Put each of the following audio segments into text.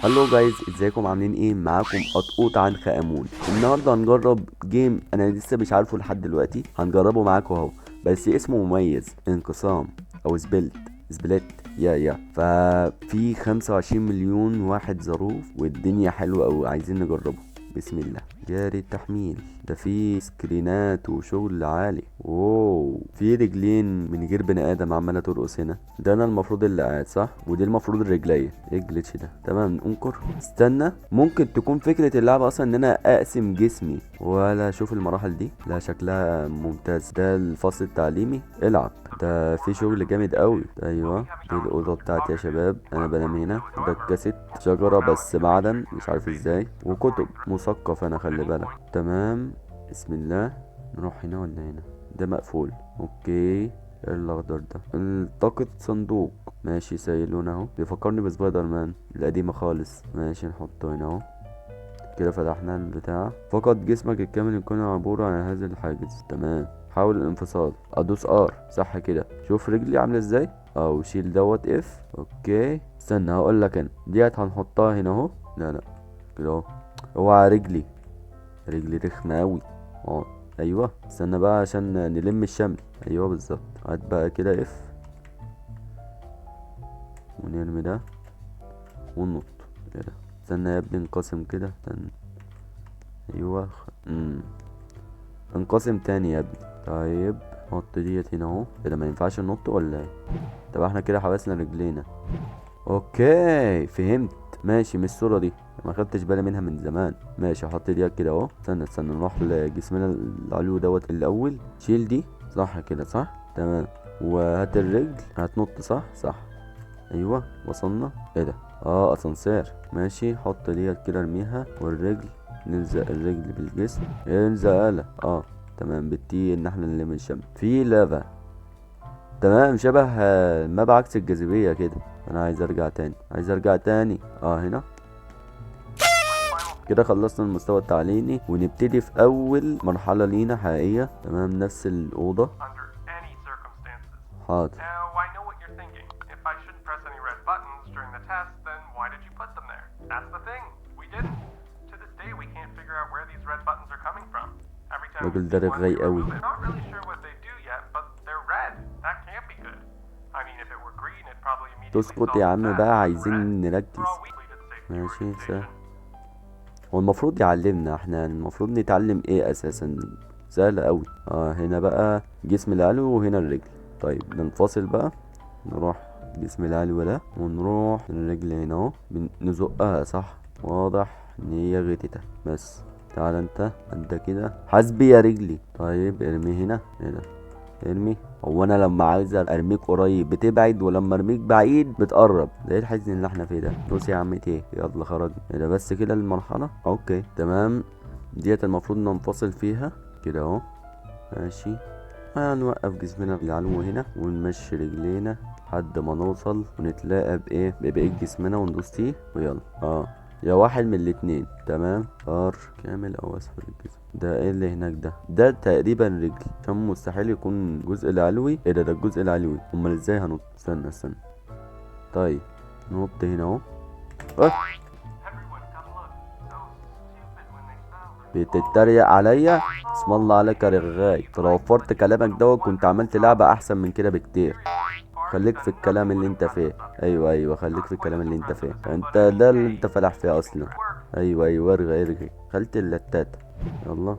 هلو جايز، ازيكم عاملين ايه؟ معاكم قطقوط عن خامون. النهارده هنجرب جيم انا لسه مش عارفه لحد دلوقتي، هنجربه معاكم اهو. بس اسمه مميز، انقسام او سبليت. يا ففي 25 مليون واحد ظروف والدنيا حلوه قوي، عايزين نجربه. بسم الله. جاري التحميل ده، فيه سكرينات وشغل عالي. واو، في رجلين من غير بني ادم عماله ترقص هنا. ده انا المفروض اللي قاعد صح، ودي المفروض الرجليه. ايه الجليتش ده؟ تمام، انكر. استنى، ممكن تكون فكره اللعبه اصلا ان انا اقسم جسمي ولا اشوف المراحل دي. لا، شكلها ممتاز. ده الفصل التعليمي، العب. ده في شغل جامد قوي. ايوه، دي الاوضه بتاعتي يا شباب، انا بنام هنا. ده الكاسيت، شجره بس معدن مش عارف ازاي، وكتب. مثقف انا، خلي بالك. تمام، بسم الله. نروح هنا ولا هنا؟ ده مقفول. اوكي، ايه الاخضر ده؟ الطاقة صندوق. ماشي، سايلون اهو، بيفكرني بسبايدر مان القديمة خالص. ماشي، نحطه هنا اهو. كده فتحنا البتاع. فقط جسمك الكامل يكون عبارة عن هذا الحاجز. تمام، حاول الانفصال. ادوس ار صح كده. شوف رجلي عامله ازاي. او شيل دوت اف. اوكي، استنى هقول لك انا ديت هنحطها هنا اهو. لا كده اهو. اوعى رجلي رخمه اوي. اه ايوه، استنى بقى عشان نلم الشمل. ايوه بالظبط. هات بقى كده اف، ونرمي ده وننط. ايه ده؟ استنى يا ابني، انقسم كده، استنى. ايوه انقسم تاني يا ابني. طيب، نحط ديت هنا اهو. كده ما ينفعش ننط ولا ايه؟ طب احنا كده حبسنا رجلينا. اوكي فهمت. ماشي، من الصورة دي ما خدتش بالي منها من زمان. ماشي، احط ديت كده اهو. استنى نروح لجسمنا العلوي دوت الاول. شيل دي صح كده، صح تمام. وهات الرجل، هتنط صح. ايوه وصلنا. ايه ده؟ اسانسير. ماشي، حط ديت كده، ارميها. والرجل، نلزق الرجل بالجسم. الزق آلة. تمام، بالتي ان احنا نلم الشمع. في لافا. تمام، شبه ماب عكس الجاذبية كده. انا عايز ارجع تاني هنا. كده خلصنا المستوى التعليمي، ونبتدي في اول مرحلة لينا حقيقية. تمام، نفس الأوضة. حاضر. Now, I know what you're thinking. If I shouldn't press any red buttons during the test, then why did you put them there? That's the thing. We didn't. To this day, we can't figure out where these red buttons are coming from. Every time we الراجل ده see one, we رغاي قوي. remove it. Not really sure what they do yet, but they're red. That can't be good. I mean, if it were green, it probably immediately تسكت solved يا the عم test. بقى، But عايزين red? نركز. We're all weekly to the safety ماشي organization. هو المفروض يعلمنا، احنا المفروض نتعلم ايه اساسا؟ سهل قوي. هنا بقى جسم العلو، وهنا الرجل. طيب ننفصل بقى. نروح جسم العلو ده، ونروح الرجل هنا اهو. نزقها صح. واضح ان هي غتتها بس. تعال انت كده حسبي يا رجلي. طيب ارمي هنا. ايه ده؟ ارمي. هو انا لما عايز ارميك قريب بتبعد، ولما ارميك بعيد بتقرب؟ ده ايه الحزن اللي احنا فيه ده؟ بص يا عمتي ايه، يلا خرجنا. ايه ده؟ بس كده المرحله. اوكي تمام. ديت المفروض ننفصل فيها كده اهو. ماشي، هنوقف جسمنا العلو هنا، ونمشي رجلينا لحد ما نوصل ونتلاقى ببقية جسمنا، وندوس تيه ويلا. يا واحد من الاتنين. تمام، ار كامل او اسفل الجسم. ده ايه اللي هناك ده تقريبا رجل، عشان مستحيل يكون الجزء العلوي. ايه ده الجزء العلوي، امال ازاي هنط؟ استنى. طيب نط هنا اهو. Everyone, come look. So stupid when they found the بتتريق عليا؟ اسم الله عليك يا رغاي. لو وفرت كلامك دوت كنت عملت لعبة احسن من كده بكتير. خليك في الكلام اللي انت فيه. ايوه خليك في الكلام اللي انت فيه. انت ده اللي انت فلاح فيه اصلا. ايوه ارغي خلت اللتات. يلا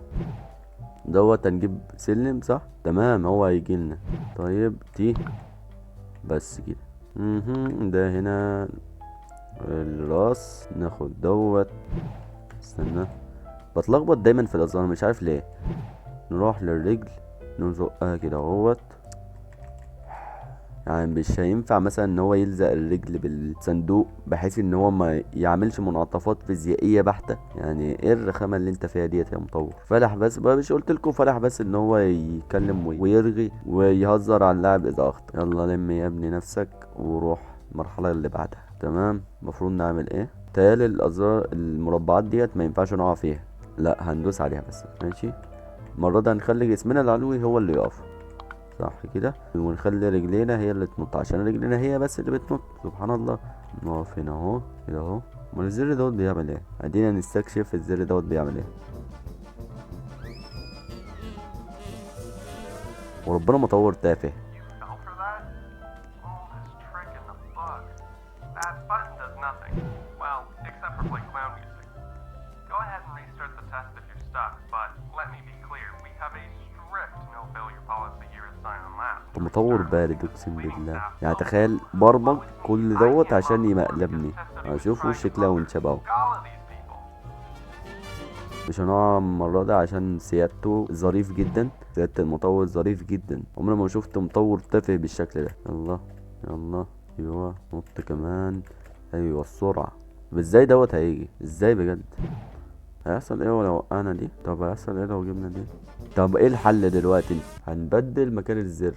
دوت هنجيب سلم صح. تمام، هو هيجيلنا. طيب تي بس كده. ده هنا الراس. ناخد دوت. استنى، بتلخبط دايما في الازرار مش عارف ليه. نروح للرجل، نزقها كده اهوت. يعني مش هينفع مثلا ان هو يلزق الرجل بالصندوق بحيث ان هو ما يعملش منعطفات فيزيائيه بحته؟ يعني ايه الرخامه اللي انت فيها ديت يا مطور؟ فلح بس بقى، مش قلت لكم فلح بس ان هو يتكلم ويرغي ويهزر على اللاعب اذا اخطا. يلا لم يا ابني نفسك وروح المرحله اللي بعدها. تمام، المفروض نعمل ايه؟ تهيألي الازرار المربعات ديت ما ينفعش نقع فيها. لا، هندوس عليها بس. ماشي، المره دي هنخلي جسمنا العلوي هو اللي يقف صح كده، ونخلي رجلينا هي اللي تنط، عشان رجلينا هي بس اللي بتنط. سبحان الله. نقف هنا اهو كده اهو. امال الزر دوت بيعمل ايه؟ ادينا نستكشف الزر دوت بيعمل ايه. وربنا مطور تافه. You fell for that? Oh, this trick in the book. That button does nothing. Well, except for play clown music. Go ahead and restart the test if you're stuck, but let me be clear, we have a strict no failure policy here at Silent Labs. مطور بارد اقسم بالله. يعني تخيل برمج كل دوت عشان يمقلبني. اشوف وش كلاون شبهه. مش هنقع المرة دي عشان سيادته ظريف جدا. سيادة المطور ظريف جدا. عمري ما شفت مطور تافه بالشكل ده. يلا يلا ايوه نط كمان. ايوه السرعة. ازاي دوت هيجي؟ ازاي بجد؟ هيحصل ايه لو وقعنا دي؟ طب هيحصل ايه لو جبنا دي؟ طب ايه الحل دلوقتي؟ هنبدل مكان الزر.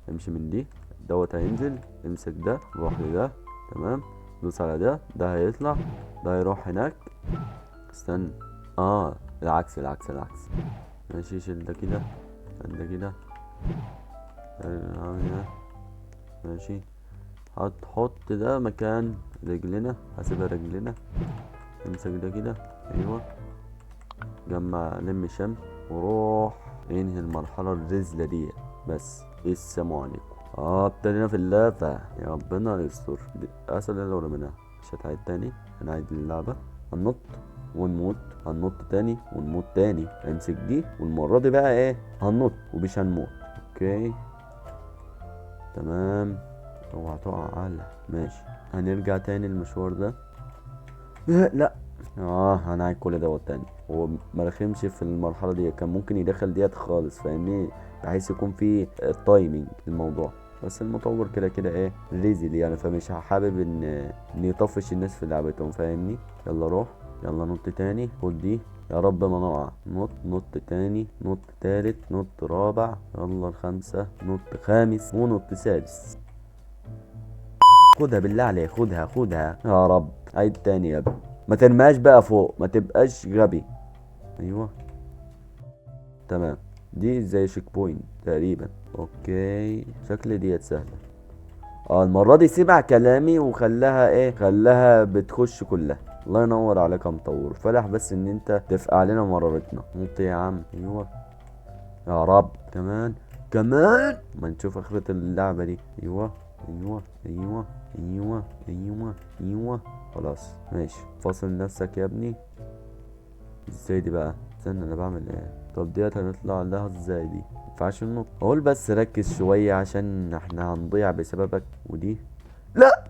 امشي من دي دوت هينزل. امسك ده روح لده. تمام. دوس على ده هيطلع. ده هيروح هناك. استنى. العكس. ماشي شيل ده كده. ده كده. ماشي. هتحط ده مكان رجلنا. هسيبها رجلنا. امسك ده كده. ايوه جمع لم شمل وروح انهي المرحلة الرزلة دي بس. السلام عليكم. ابتدينا في اللعبة. يا ربنا يستر. اسأل اللي ورا منها مش هتعيد تاني. هنعيد اللعبة. هننط ونموت. هننط تاني ونموت تاني. امسك دي والمرة دي بقى ايه هننط ومش هنموت. اوكي تمام. اوعى تقع على ماشي. هنرجع تاني المشوار ده. لا هنعيد كل دوت تاني. هو مرخمش في المرحله دي. كان ممكن يدخل ديت خالص فاهمني بحيث يكون في تايمينج الموضوع. بس المطور كده كده ايه ريزل يعني فمش حابب ان يطفش الناس في لعبتهم فاهمني. يلا روح. يلا نط تاني. خد دي. يا رب ما نقع. نط تاني. نط تالت. نط رابع. يلا الخامسة. نط خامس ونط سادس. خدها بالله عليك. خدها يا رب. عيد تاني يا ابني. ما ترماش بقى فوق. ما تبقاش غبي. ايوه تمام. دي زي شيك بوينت تقريبا. اوكي شكل ديت سهله. المره دي سمع كلامي وخلاها ايه خلاها بتخش كلها. الله ينور عليك يا مطور. فلح بس ان انت تفقع علينا مرارتنا. نط يا عم. ايوه يا رب. كمان ما نشوف اخرة اللعبه دي. ايوه خلاص ماشي. فاصل نفسك يا ابني. ازاي دي بقى؟ استنى انا بعمل ايه؟ طب ديت هنطلع لها ازاي دي؟ مينفعش ننط. اقول بس ركز شوية عشان احنا هنضيع بسببك. ودي لا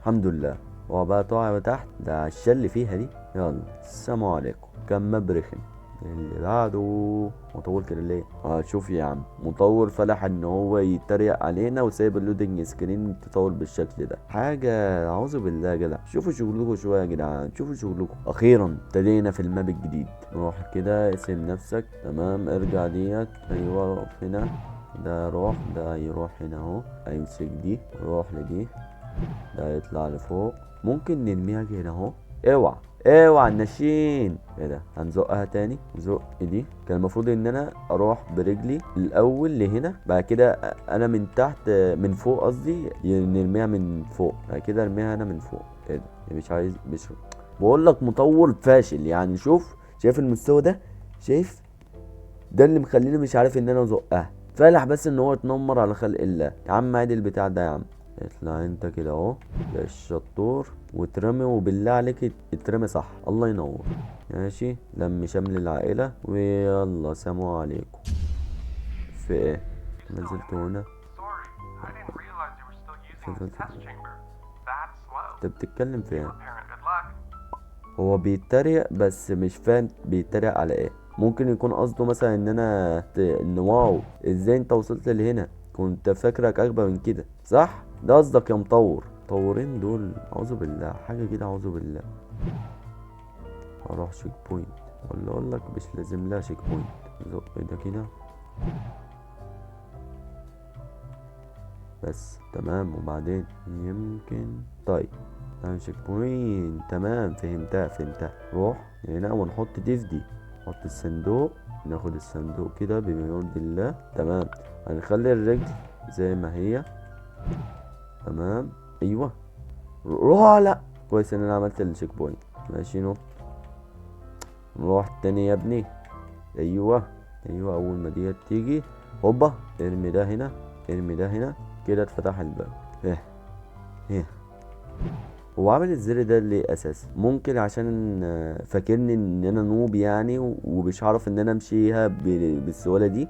الحمد لله. هو بقى تقع تحت. ده الشل اللي فيها دي. يلا السلام عليكم. كم مبرخن اللي بعده. مطور كده ليه؟ شوف يا عم مطور فلح ان هو يتريق علينا وسايب اللودنج سكرين تطور بالشكل ده. حاجه اعوذ بالله يا جدع. شوفوا شغلكم شويه يا جدعان. شوفوا شغلكم. اخيرا ابتدينا في الماب الجديد. روح كده اسم نفسك. تمام. ارجع ديت. ايوه اقف هنا. ده روح. ده يروح هنا اهو. امسك دي روح لدي. ده يطلع لفوق. ممكن نرميها هنا اهو. اوعى النشين. ايه ده؟ هنزقها تاني. زق دي. كان المفروض ان انا اروح برجلي الاول لهنا. بعد كده انا من تحت من فوق قصدي نرميها من فوق. بعد كده ارميها انا من فوق. ايه ده؟ مش بقول لك مطور فاشل يعني. شايف المستوى ده؟ شايف ده اللي مخليني مش عارف ان انا ازقها. فالح بس ان هو اتنمر على خلق الله. يا عم عادي البتاع ده يا عم. اطلع انت كده اهو يا الشطور وترمي. وبالله عليك اترمي صح. الله ينور. ماشي. لم شمل العائلة ويلا سلام عليكم. في ايه؟ نزلت هنا. انت بتتكلم في ايه؟ هو بيتريق بس مش فاهم بيتريق على ايه. ممكن يكون قصده مثلا ان ان واو ازاي انت وصلت لهنا. كنت فاكرك اغبى من كده صح؟ ده قصدك يا مطورين دول اعوذ بالله حاجه كده اعوذ بالله. اروح شيك بوينت ولا اقول لك مش لازم لها شيك بوينت. زق ده كده بس. تمام. وبعدين يمكن طيب نعمل شيك بوينت. تمام فهمتها. روح هنا ونحط دي في دي. نحط الصندوق. ناخد الصندوق كده بما يرضي الله. تمام. هنخلي الرجل زي ما هي. تمام. ايوه روح. لا كويس ان انا عملت الشيك بوينت. ماشي نط، نروح تاني يا ابني. ايوه ايوه، اول ما ديت تيجي هوبا ارمي ده هنا، ارمي ده هنا كده اتفتح الباب. ايه ايه، هو عامل الزر ده ليه اساسا؟ ممكن عشان فاكرني ان انا نوب يعني، ومش هعرف ان انا امشيها بالسهوله دي.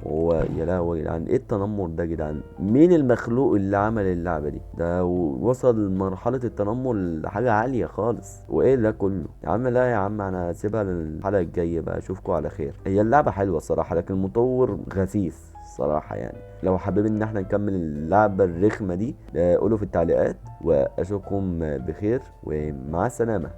هو يا لهوي يا جدعان، ايه التنمر ده يا جدعان؟ مين المخلوق اللي عمل اللعبه دي؟ ده وصل مرحله التنمر لحاجه عاليه خالص. وايه ده كله يا عم؟ لا يا عم، انا هسيبها للحلقه الجايه بقى، اشوفكم على خير. هي اللعبه حلوه الصراحه، لكن المطور غثيث صراحه يعني. لو حابين ان احنا نكمل اللعبه الرخمه دي قولوا في التعليقات، واشوفكم بخير ومع السلامه.